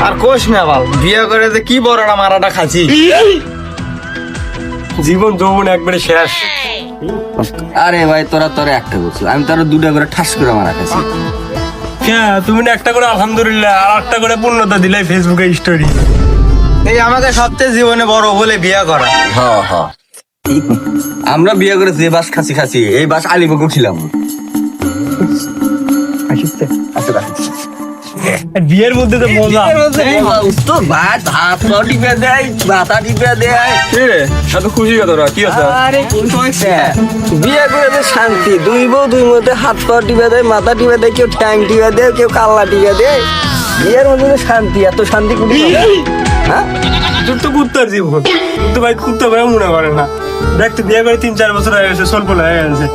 আর কোষ না বাল, বিয়ে করে যে কি বড় না মারাটা খাচ্ছি, জীবন যৌবন একবারে শেষ। আরে ভাই তোরা একটা করছো, আমি তোরা দুটা করে ঠাস করে মারা খাচ্ছি। হ্যাঁ তুমি না একটা করে আলহামদুলিল্লাহ আর একটা করে পূর্ণতা দিলাই ফেসবুকে স্টোরি। এই আমাকে সবচেয়ে জীবনে বড় বলে বিয়ে করা। হ্যাঁ আমরা বিয়ে করে যে বাস খাসি এই বাস আলিবকে ছিলাম। বিয়ের মধ্যে তো মজা। তো ভাত হাত পা টিপে দেয়, মাথা টিপে দেয়। এত খুশি তোরা কি আছে? আরে কোন সমস্যা? বিয়ে করে যে শান্তি, দুই বউ দুই মধ্যে হাত পা টিপে দেয়, মাথা টিপে দেয়, কেউ ঠ্যাং টিপে দেয়, কেউ কাল্লা টিপে দেয়। বিয়ের মধ্যে যে শান্তি, এত শান্তি কোথায় পাবো? হ্যাঁ তোর তো কুত্তার জীবন, কিন্তু ভাই কুত্তা ভাই মনে করে না। দেখ তো বিয়ে করে 3-4 বছর হয়ে গেছে, স্বল্প হয়ে গেছে।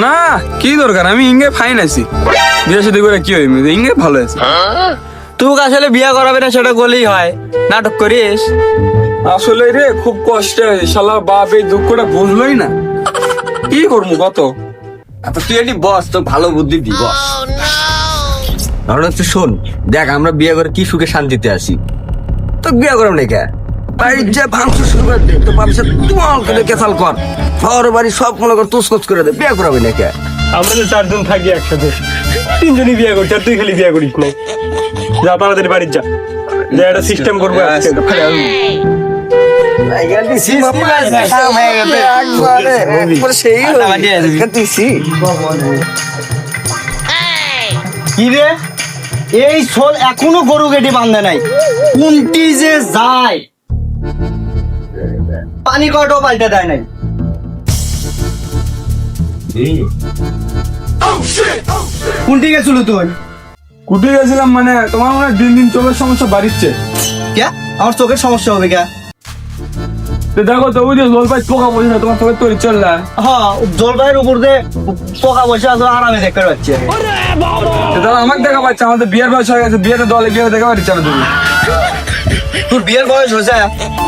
না কি দরকার, আমি ইঙ্গে ফাইন আছি, বিয়ে সাথে করে কি হইবে, ইঙ্গে ভালো আছে। তুই আসলে বিয়ে করাবে না সেটা বলেই হয়, নাটক করিস। আসলে রে খুব কষ্ট হয়েছে, শালা বাপ এই দুঃখটা বুঝলোই না, কি করবো কত। আচ্ছা তুই একটি বস, তো ভালো বুদ্ধি দি বস। ধরো হচ্ছে শোন, দেখ আমরা বিয়ে করে কি সুখে শান্তিতে আসি, তো বিয়ে করব না কে? বাড়ির যে ভাঙচুর শুরু করে দে, তো বাড়ির সাথে তুমাল করে কেসাল কর, শহর বাড়ি সব মনে কর তুসকোচ করে দে, বিয়ে করাবে না কে? আমরা তো 4 জন থাকি একসাথে, 3 জনই বিয়ে করছি, আর তুই খালি বিয়ে করিস না। যা তাড়াতাড়ি বাড়ি যা, যা একটা সিস্টেম করবো আজকে। কি রে, এই সোল এখনো গরু গেটে বাঁধে নাই, কোনটি যে যায়, পানি কটাও পাল্টে দেয় নাই। কোনটি গেছিল তুই? কুটে গেছিলাম, মানে তোমার মনে হয় দিন দিন চোখের সমস্যা বাড়িচ্ছে। কে আমার চোখের সমস্যা হবে কে? দেখো তো ওই যে জলপাই পোকা বসে না, তোমার চোখের তৈরি চল না। হ্যাঁ জলপাইয়ের উপর দিয়ে পোকা বসে আছে, আরামে দেখতে পাচ্ছি। তাহলে আমাকে দেখা পাচ্ছে, আমাদের বিয়ের বয়স হয়ে গেছে, বিয়েতে দলে গিয়ে দেখা পাচ্ছি না তুমি। তোর বিয়ের বয়স হয়েছে,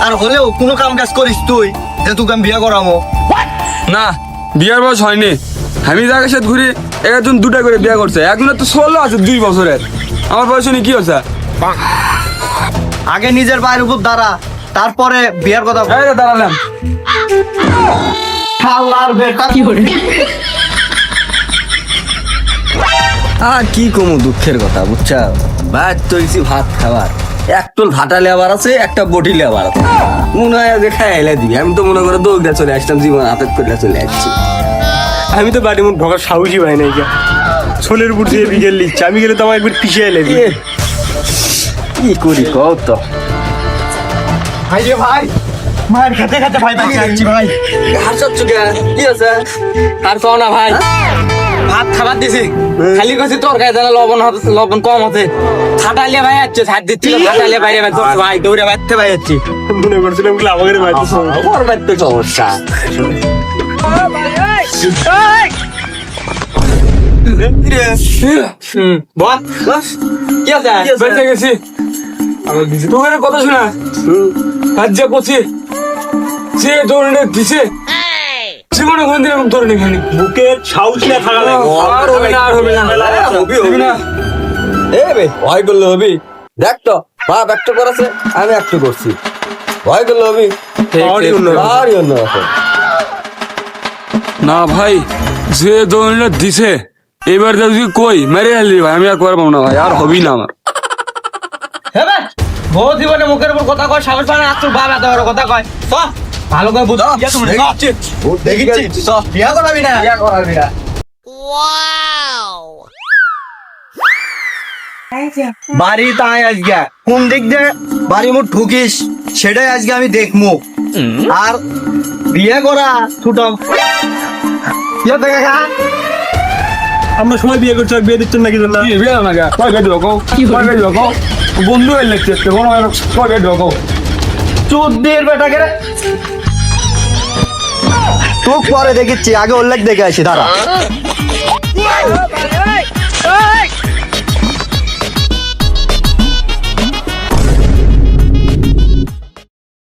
আর হলেও কোনো কাম কাজ করিস তুই যে তোকে আমি বিয়ে করাবো? না বিয়ের বয়স হয়নি, আমি যাকে সাথে ঘুরি একজন 2টা করে বিয়ে করছে, একজনের তো 16 আছে 2 বছরের, আমার বয়স হয়নি, কি হচ্ছে? আগে নিজের পায়ের উপর দাঁড়া, তারপরে বিয়ের কথা বল। এই যে দাঁড়ালাম। শালার বেটা কি করে? আর কি কমু দুঃখের কথা বুঝছা, ভাত তৈছি ভাত খাবার, একটুল ভাটা লেবার আছে, একটা বটি লেবার আছে, মনে হয় যে খাইলে দিবি। আমি তো মনে করে দৌড়ে চলে আসতাম, জীবন হাতে করে চলে আসছি। আমি তো বাড়ি মুখ ঢোকার সাহসই পাই নাই, ছোলের উপর দিয়ে বিকেল লিখছে, আমি গেলে তো আমার একবার পিছিয়ে এলে। কি করি কত ভাই রে ভাই, মায়ের খেতে খেতে ভাই বাকি আছি ভাই। হাসছ কেন, কি আছে? আর কও না ভাই, ভাত খাবার দিছি, খালি কইছি তরকারি দানা লবণ কম হতে, ছাটাইলে ভাই যাচ্ছে, ছাড় দিচ্ছিল, ছাটাইলে বাইরে ভাই দৌড়ে বাইতে ভাই যাচ্ছি। মনে করছিলাম কি আমাদের বাড়িতে ওর বাড়িতে সমস্যা। বল কি আছে? বেঁচে গেছি, তোর কথা শোনা, আজ যে করছি সে দৌড়ে দিছে, জীবনে ওখান থেকে ধরে নি খানি বুকে সাহস না থাকা লাগে। আর হবে না, আর হবে না, হবে না। এ বে ভয় করলে হবি, দেখ তো বাপ একটা করেছে, আমি একটা করছি, ভয় করলে হবি। আর অন্য রকম না ভাই, যে দৌড়ে দিছে এবার যদি কই মেরে আলি ভাই, আমি আর করবো না ভাই, আর হবি না আমার। হ্যাঁ বহু জীবনে মুখের উপর কথা কয়, সাহস পায় না, আর তোর বাবা এত বড় কথা কয়। ভালো করে বুঝ, দেখিচ্ছি বিয়া করাবি না। বাড়ি তাই আজকে কোন দিক দিয়ে বাড়ি মুখ ঢুকিস সেটাই আজকে আমি দেখবো। আর বিয়ে করা ছুটম আমরা সবাই বিয়ে করছি, বিয়ে দিচ্ছেন নাকি? বন্ধু চোদ্দের বেটাকে তোকে পরে দেখিচ্ছি, আগে উল্লেখ দেখে আসি, দাঁড়া।